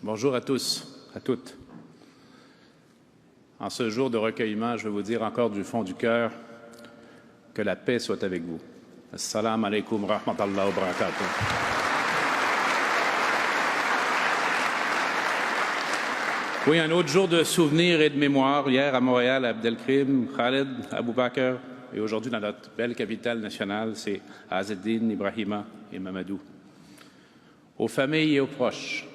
Bonjour à tous, à toutes. En ce jour de recueillement, je veux vous dire encore du fond du cœur que la paix soit avec vous. Assalamu alaikum wa rahmatullahi wa barakatuh. Oui, un autre jour de souvenirs et de mémoire. Hier à Montréal, Abdelkrim, Khaled, Abou Bakr, et aujourd'hui dans notre belle capitale nationale, c'est Azzeddine, Ibrahima et Mamadou. Aux familles et aux proches,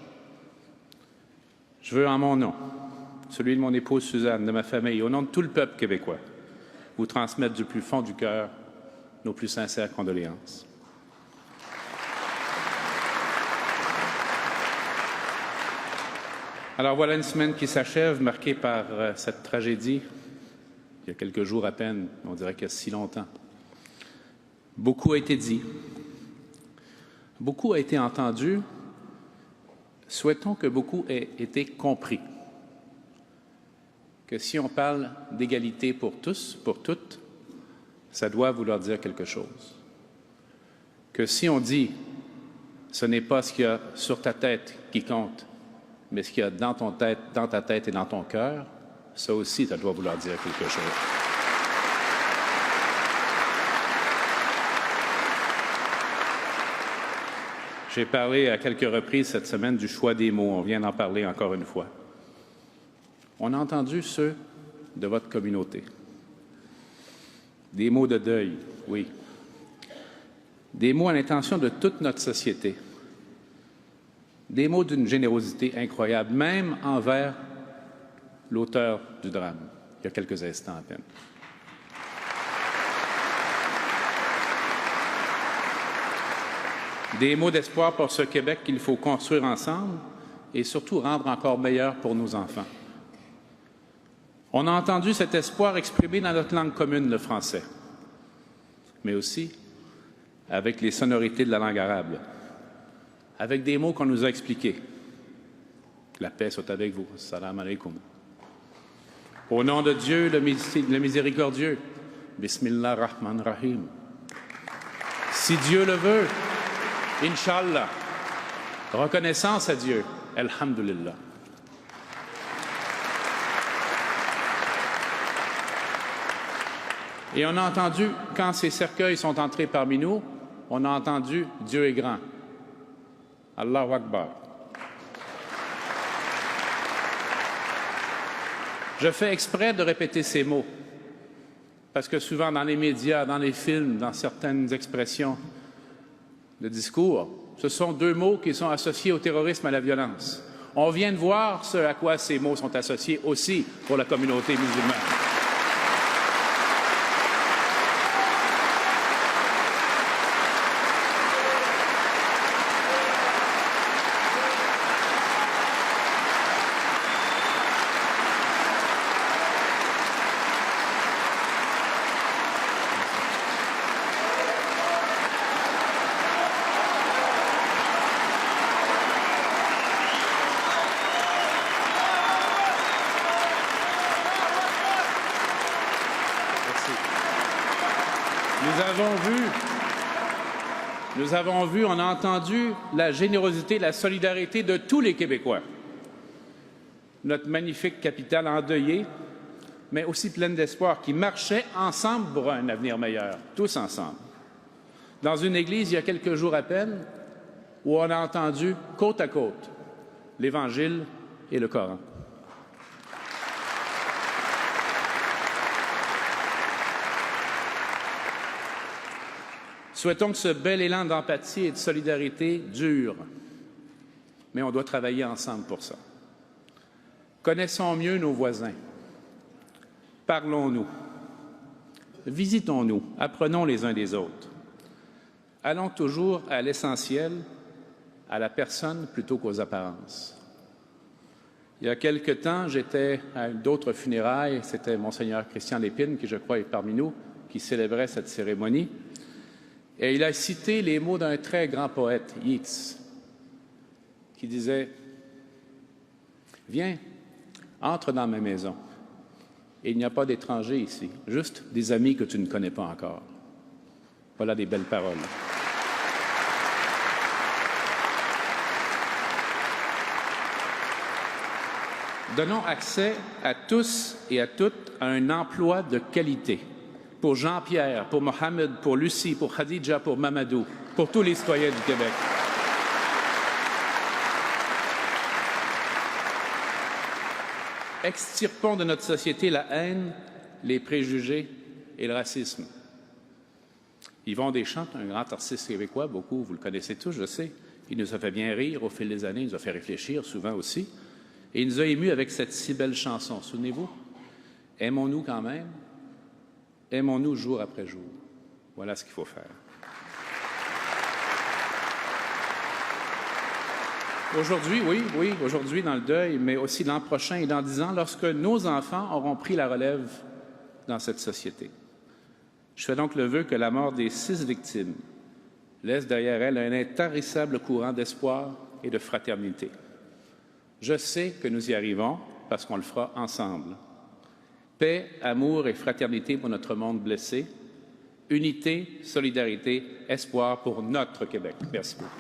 je veux en mon nom, celui de mon épouse Suzanne, de ma famille, au nom de tout le peuple québécois, vous transmettre du plus fond du cœur nos plus sincères condoléances. Alors voilà une semaine qui s'achève, marquée par cette tragédie. Il y a quelques jours à peine, on dirait qu'il y a si longtemps. Beaucoup a été dit, beaucoup a été entendu. Souhaitons que beaucoup ait été compris. Que si on parle d'égalité pour tous, pour toutes, ça doit vouloir dire quelque chose. Que si on dit ce n'est pas ce qu'il y a sur ta tête qui compte, mais ce qu'il y a dans ta tête et dans ton cœur, ça aussi, ça doit vouloir dire quelque chose. J'ai parlé à quelques reprises cette semaine du choix des mots. On vient d'en parler encore une fois. On a entendu ceux de votre communauté. Des mots de deuil, oui. Des mots à l'intention de toute notre société. Des mots d'une générosité incroyable, même envers l'auteur du drame, il y a quelques instants à peine. Des mots d'espoir pour ce Québec qu'il faut construire ensemble et surtout rendre encore meilleur pour nos enfants. On a entendu cet espoir exprimé dans notre langue commune, le français, mais aussi avec les sonorités de la langue arabe, avec des mots qu'on nous a expliqués. Que la paix soit avec vous. Salam alaikum. Au nom de Dieu, le miséricordieux, Bismillah Rahman Rahim. Si Dieu le veut, Inch'Allah. Reconnaissance à Dieu. Alhamdulillah. Et on a entendu, quand ces cercueils sont entrés parmi nous, on a entendu Dieu est grand. Allahu Akbar. Je fais exprès de répéter ces mots, parce que souvent dans les médias, dans les films, dans certaines expressions, de discours, ce sont deux mots qui sont associés au terrorisme, à la violence. On vient de voir ce à quoi ces mots sont associés aussi pour la communauté musulmane. Nous avons vu, on a entendu la générosité, la solidarité de tous les Québécois. Notre magnifique capitale endeuillée, mais aussi pleine d'espoir, qui marchait ensemble pour un avenir meilleur, tous ensemble. Dans une église, il y a quelques jours à peine, où on a entendu côte à côte l'Évangile et le Coran. Souhaitons que ce bel élan d'empathie et de solidarité dure, mais on doit travailler ensemble pour ça. Connaissons mieux nos voisins. Parlons-nous. Visitons-nous. Apprenons les uns des autres. Allons toujours à l'essentiel, à la personne plutôt qu'aux apparences. Il y a quelque temps, j'étais à d'autres funérailles. C'était Monseigneur Christian Lépine, qui je crois est parmi nous, qui célébrait cette cérémonie. Et il a cité les mots d'un très grand poète, Yeats, qui disait « Viens, entre dans ma maison. Et il n'y a pas d'étrangers ici, juste des amis que tu ne connais pas encore. » Voilà des belles paroles. Donnons accès à tous et à toutes à un emploi de qualité. Pour Jean-Pierre, pour Mohamed, pour Lucie, pour Khadija, pour Mamadou, pour tous les citoyens du Québec. Extirpons de notre société la haine, les préjugés et le racisme. Yvon Deschamps, un grand artiste québécois, beaucoup, vous le connaissez tous, je sais. Il nous a fait bien rire au fil des années, il nous a fait réfléchir souvent aussi. Et il nous a émus avec cette si belle chanson. Souvenez-vous? Aimons-nous quand même, aimons-nous jour après jour. Voilà ce qu'il faut faire. Aujourd'hui, oui, aujourd'hui dans le deuil, mais aussi l'an prochain et dans 10 ans, lorsque nos enfants auront pris la relève dans cette société. Je fais donc le vœu que la mort des 6 victimes laisse derrière elle un intarissable courant d'espoir et de fraternité. Je sais que nous y arrivons parce qu'on le fera ensemble. Paix, amour et fraternité pour notre monde blessé. Unité, solidarité, espoir pour notre Québec. Merci beaucoup.